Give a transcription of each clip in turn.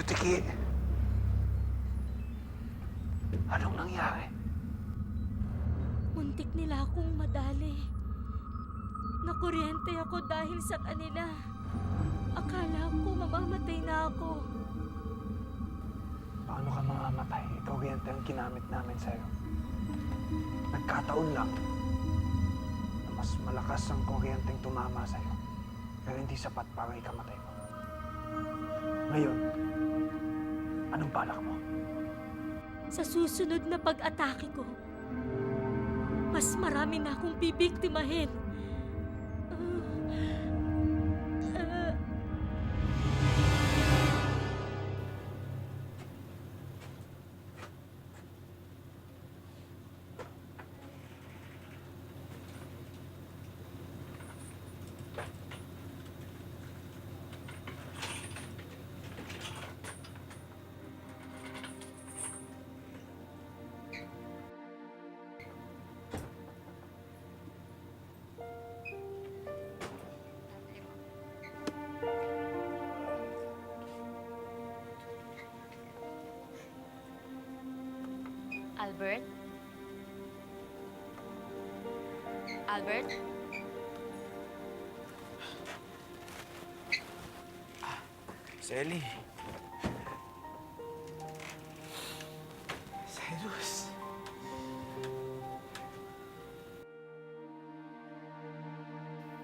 Tiki. Anong nangyari? Muntik nila akong madali. Nakuryente ako dahil sa kanila. Akala ko mamamatay na ako. Paano ka mamamatay? Ikaw kuryente ang ginamit namin sa'yo. Nagkataon lang na mas malakas ang kuryenteng tumama sa'yo. Pero hindi sapat para ikamatay mo. Ngayon, anong balak mo? Sa susunod na pag-atake ko, mas marami na akong bibiktimahin. Albert? Albert? Selly. Cyrus.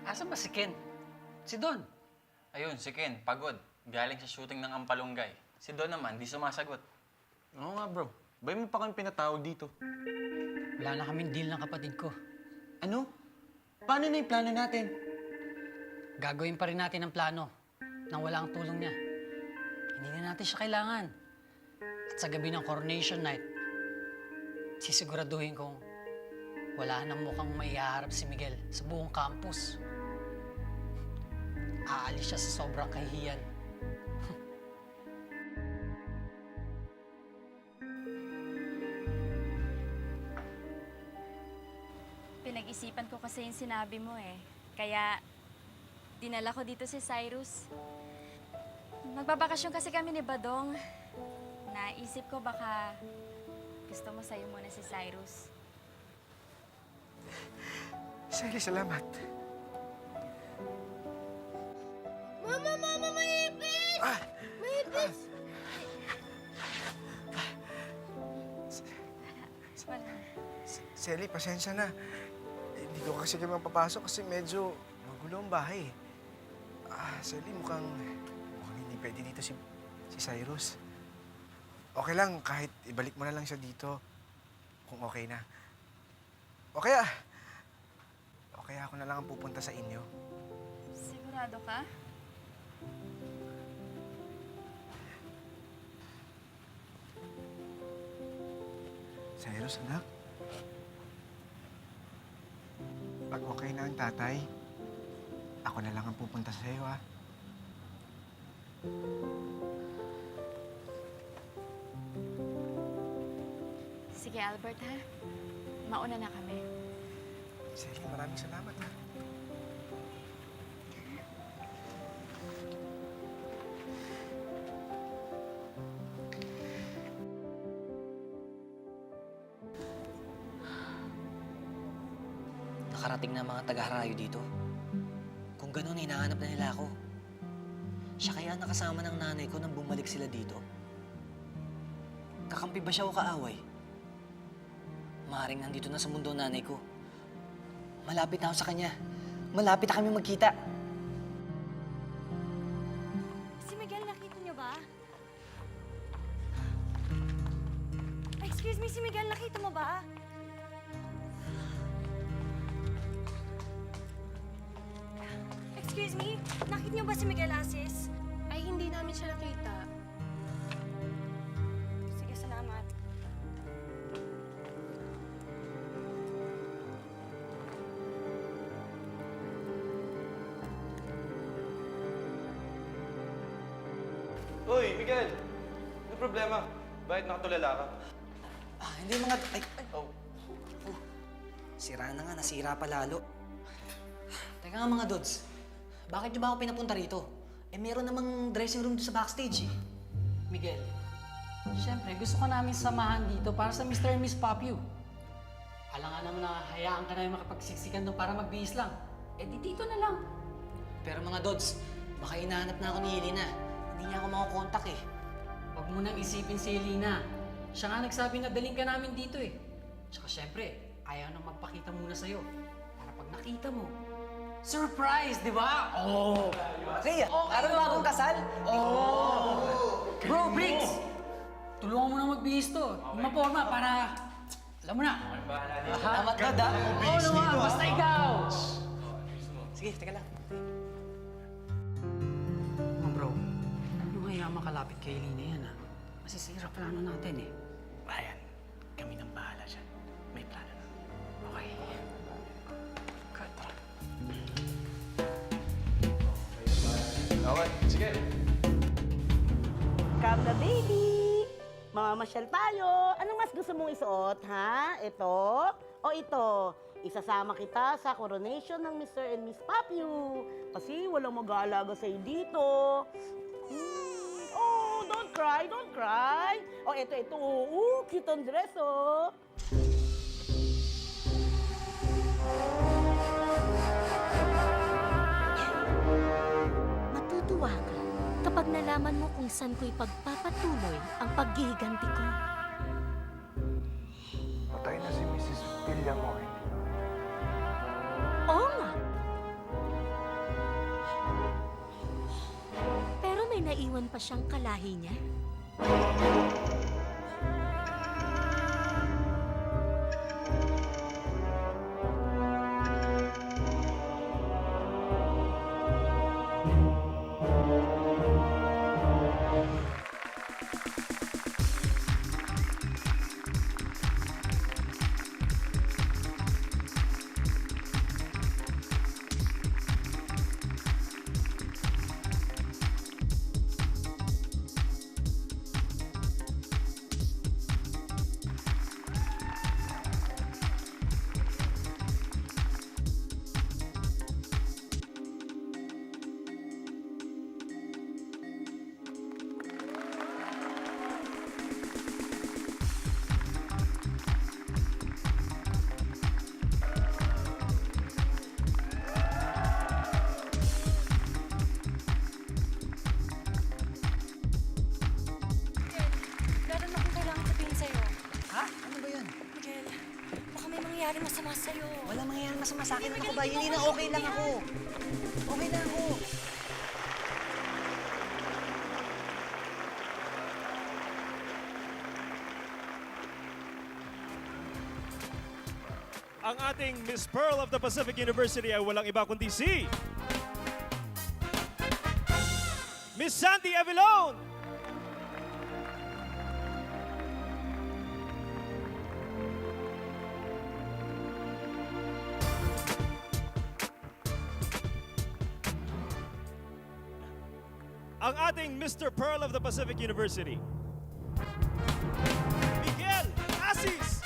Asan ba si Ken? Si Don. Ayun, si Ken, pagod. Galing sa shooting ng Ampalonggay. Si Don naman, di sumasagot. Oo nga, bro. Bay mo pa kami pinatawag dito. Wala na kaming deal ng kapatid ko. Ano? Paano na yung plano natin? Gagawin pa rin natin ang plano nang wala ang tulong niya. Hindi na natin siya kailangan. At sa gabi ng coronation night, sisiguraduhin kong wala nang mukhang maiharap si Miguel sa buong campus. Aalis siya sa sobrang kahihiyan. Pinag-isipan ko kasi yung sinabi mo eh. Kaya, dinala ko dito si Cyrus. Magbabakasyon kasi kami ni Badong. Naisip ko baka gusto mo sa'yo muna si Cyrus. Selly, salamat. Mama! Maipis! Maipis! Selly, pasensya na. Hindi ko kasi kayo mapapasok kasi medyo magulo ang bahay. Selly, mukhang hindi pwede dito si Cyrus. Okay lang, kahit ibalik mo na lang siya dito kung okay na. O kaya ako na lang ang pupunta sa inyo. Sigurado ka? Cyrus, anak. Pag okay na ang tatay, ako na lang ang pupunta sa iyo, ha? Sige, Albert, ha? Mauna na kami. Selly, maraming salamat, ha? Nakarating na mga taga-Harayo dito. Kung gano'n, hinahanap na nila ako. Siya kaya nakasama ng nanay ko nang bumalik sila dito? Kakampi ba siya o kaaway? Maaaring nandito na sa mundo ang nanay ko. Malapit na ako sa kanya. Malapit na kami magkita. Si Miguel, nakita niyo ba? Excuse me, si Miguel, nakita mo ba? Excuse me, nakita niyo ba si Miguel Asis? Ay, hindi namin siya nakita. Sige, salamat. Uy, Miguel! Ano problema? Bakit nakatulala ka? Hindi mga... Ay, Oh. sira na nga. Nasira pa lalo. Teka nga mga Dods. Bakit niyo ba ako pinapunta rito? Eh, meron namang dressing room doon sa backstage, eh. Miguel, siyempre gusto ka namin samahan dito para sa Mr. and Miss Papio. Alam nga naman na hayaan ka namin makapagsiksikan doon para magbihis lang. Eh di dito na lang. Pero mga Dods, baka hinahanap na ako ni Elena. Hindi niya ako makakontak eh. Huwag mo nang isipin si Elena. Siya nga nagsabi na daling ka namin dito eh. Tsaka siyempre, ayaw nang magpakita muna sa'yo. Para pag nakita mo, surprise, di ba? Oh! Rhea, araw na akong kasal? Bro, Briggs! Tulungan mo na magbihis to. Maporma para, alam mo na. Salamat, Dad, ha? Oo naman, basta ikaw! Sige, teka lang. Mga bro, yung hayaan makalapit kay Elena yan ha. Masisira plano natin eh. Brian, kami nang bahala dyan. May plano na. Okay. Cut. Okay, sige. Come na, baby! Mamamasyal tayo. Anong mas gusto mong isuot, ha? Ito o ito? Isasama kita sa coronation ng Mr. and Miss Papio. Kasi walang mag-aalaga sa'yo dito. Oh, don't cry, don't cry. O, ito. Cute ang dress, oh. Matutuwa ka kapag nalaman mo kung saan ko ipagpapatuloy ang paggiganti ko. Patay na si Mrs. Villamor. Oo nga. Pero may naiwan pa siyang kalahi niya. Meron akong kailangan sabihin sa'yo. Ha? Ano ba yun? Miguel, baka may mangyayari masama sa'yo. Wala mangyayari masama sa akin. Ano ka ba? Elena, okay lang ako. Okay lang ako. Ang ating Miss Pearl of the Pacific University ay walang iba kundi si Miss Sandy Avilon! Ang ating Mr. Pearl of the Pacific University, Miguel Asis!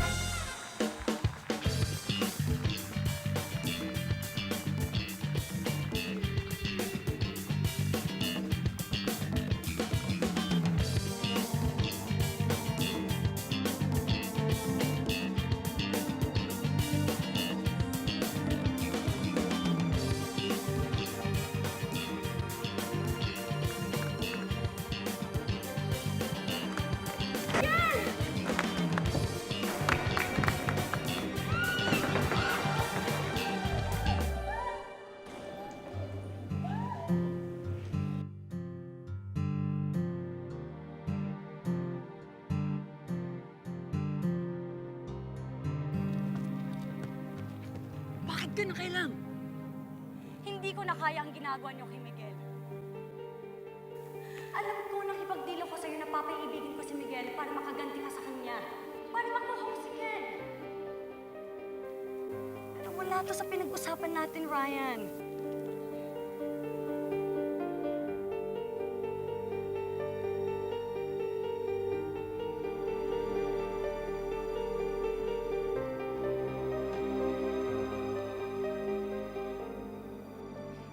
Bakit ka nakailang? Hindi ko na kaya ang ginagawa niyo kay Miguel. Alam ko nang ipagdilo ko sa'yo na papaiibigin ko si Miguel para makaganti ka sa kanya. Para makuha ko si Ken. Pero wala to sa pinag-usapan natin, Ryan.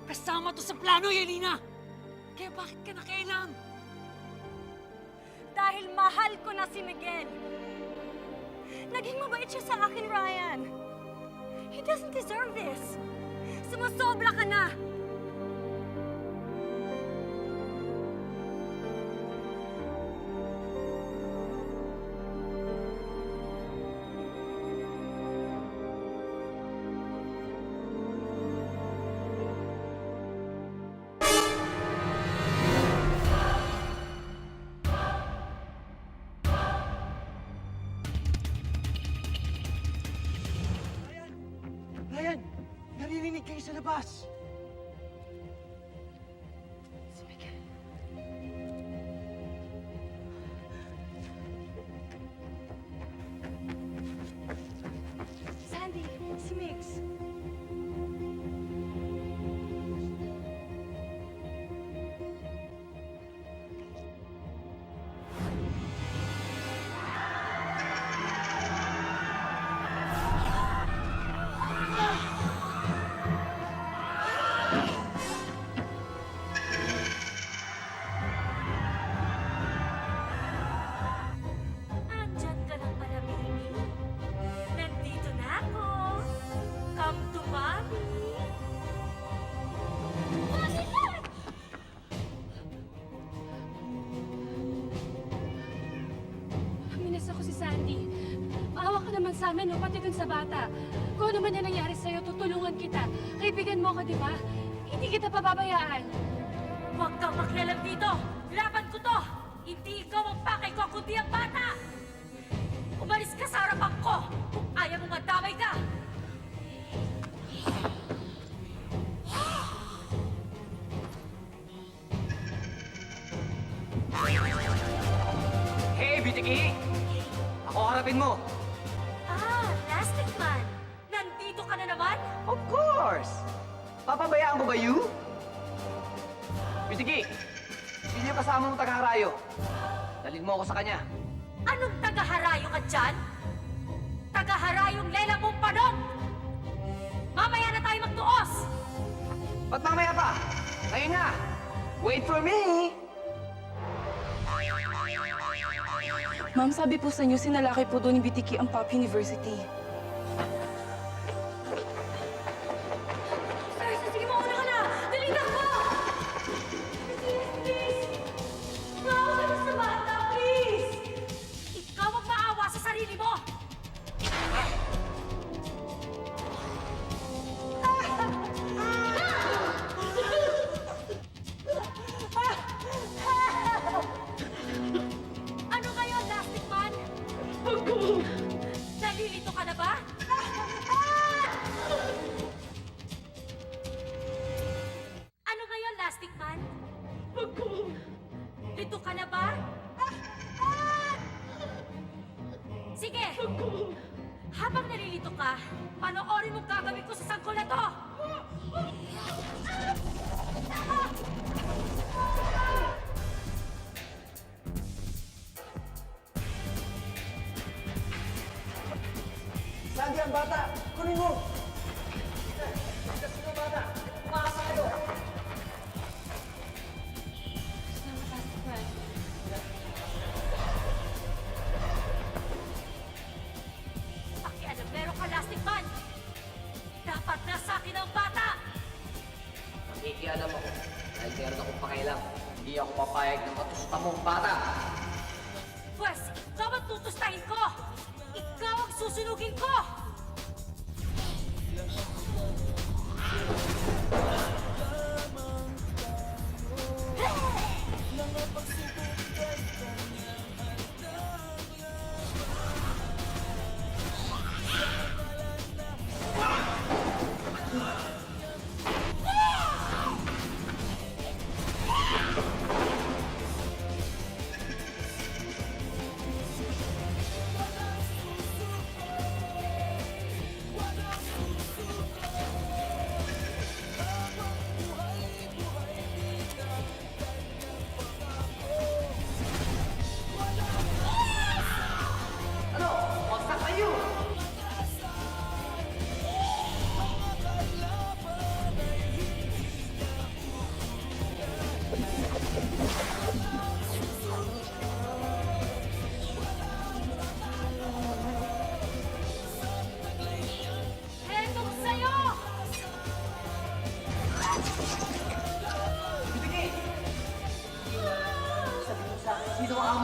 Kasama to sa plano, Elena! Kaya bakit ka nakailang? dahil mahal ko na si Miguel. Naging mabait siya sa akin, Ryan. He doesn't deserve this. Sumusobra ka na. Ryan! Naririnig kayo sa labas! Sandy, si Migs. Andyan ka na pala, baby. Nandito na ako. Come to mommy. Mommy! Minas ako si Sandy. Maawa ka naman sa amin, no? Pati dun sa bata. Kung ano man yung nangyari sa'yo, tutulungan kita. Kaibigan mo ko, di ba? Hindi kita pababayaan. Huwag kang makialam dito! Laban ko to! Hindi ikaw ang pakay ko, kundi ang bata! Umalis ka sa harapan ko kung ayaw mo madamay ka! Hey, Bitiki! Ako harapin mo! Ah, Plastic Man! Nandito ka na naman? Of course! Papabayaan ko ba you? Bitiki! Sino yung kasama mong taga-harayo? Dalhin mo ako sa kanya. Anong taga-harayo ka dyan? Taga-harayong lela mong panog! Mamaya na tayo magtuos! Ba't mamaya pa? Ngayon na! Wait for me! Ma'am, sabi po sa inyo, sinalaki po doon ni BTK ang Pop University. Sir, sige mo, una ka na! Dali na ako! Please! Maawa ka na sa bata, please! Ikaw ang maawa sa sarili mo! Ano ngayon, Plastic Man? Nalilito ka na ba? Ano ngayon, Plastic Man? Lito ka na ba? Sige! Habang nalilito ka, panoorin mong gagawin ko sa sangkol na to! Sandy ang bata! Kunin mo! Sino bata? Pumasok kayo! Pakialamero ka, Plastic Man! Dapat nasa akin ang bata! Nakikialam ako dahil meron akong pakialam. Hindi ako papayag ng matusta mong bata. Pwes, ikaw ang tutustahin ko! Ikaw ang susunugin ko!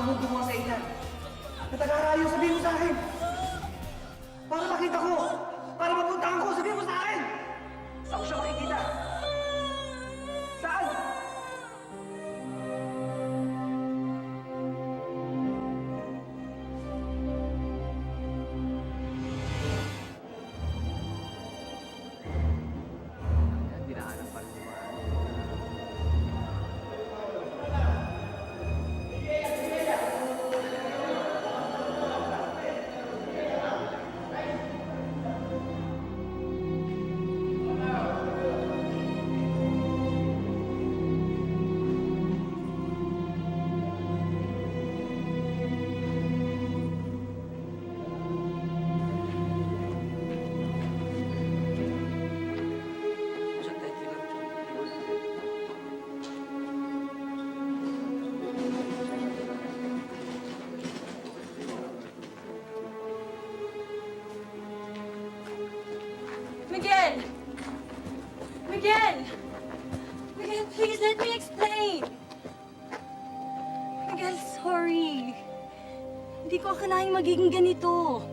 mong gumawa sa ilan. Natagarayo, sabihin mo sa akin. Para makita ko. Para mapuntahan ko, sabihin mo sa akin. Saan ko siya makikita? Saan? Miguel! Miguel! Miguel, please let me explain! Miguel, sorry. Hindi ko akalaing magiging ganito.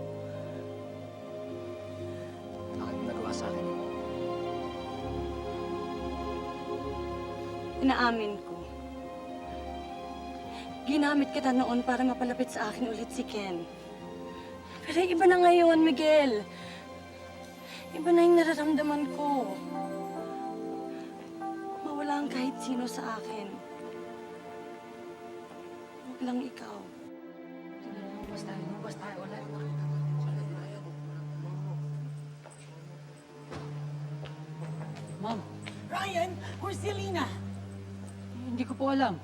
Bakit mo nagawa sa akin? Inaamin ko. Ginamit kita noon para mapalapit sa akin ulit si Ken. Pero iba na ngayon, Miguel. Iba na yung nararamdaman ko. Mawala ang kahit sino sa akin. Huwag lang ikaw. Lumabas tayo ulit. Ma'am, Ryan, where's Selena? hindi ko po alam.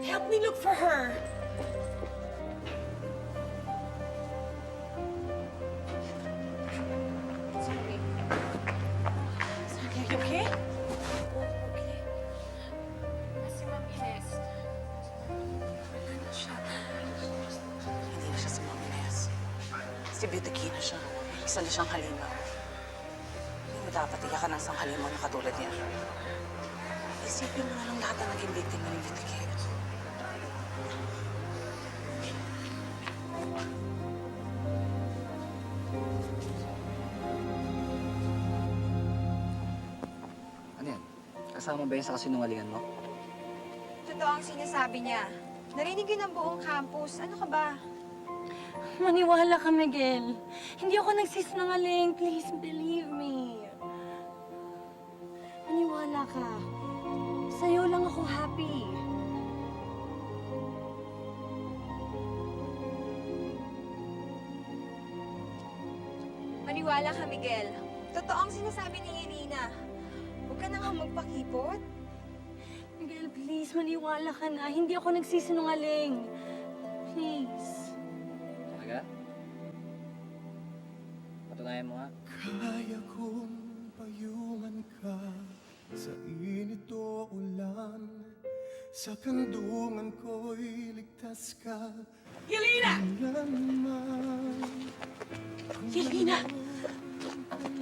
Help me look for her. Sorry, are you okay? Si Ma'am Ines. Hindi na siya si Ma'am Ines. Si Beauty Key na siya. Isa na siyang halimaw. Hindi mo dapat iyakan ng isang halimaw na katulad niya. Isipin mo na lang lahat na naging biktima ni Beauty Key. Ano yan? Kasama ba yan sa kasinungalingan mo? Totoo ang sinasabi niya. Narinig yun ng buong campus. Ano ka ba? Maniwala ka, Miguel. Hindi ako nagsisinungaling. Please believe me. Maniwala ka. Sa'yo lang ako happy. Maniwala ka, Miguel. Totoo ang sinasabi ni Irina. Huwag ka na nga magpakipot. Miguel, please, maniwala ka na. Hindi ako nagsisinungaling. Please. Talaga? Patunayan mo nga. Kaya kong payungan ka sa init o ulan. Sa kandungan ko'y ligtas ka. Yelena! Yelena!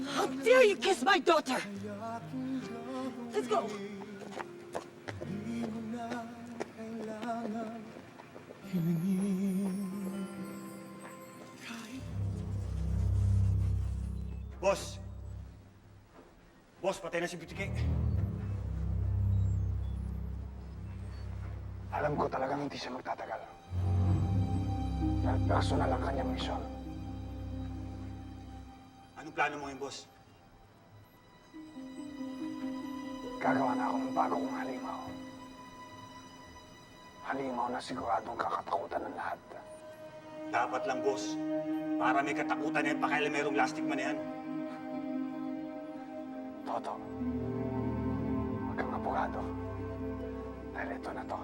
How dare you kiss my daughter? Let's go! Di mo na kailangan hilingin. Boss! Boss, patay na si Beauty King. Alam ko talagang hindi siya magtatagal. Dahil personal ang kanyang misyon. Anong plano mo ngayon, boss? Gagawa na ako ng bago kong halimaw. Halimaw na siguradong kakatakutan ng lahat. Dapat lang, boss. Para may katakutan yan, pakailan mayroong plastic man yan. Toto, huwag kang apurado. Dahil ito na to.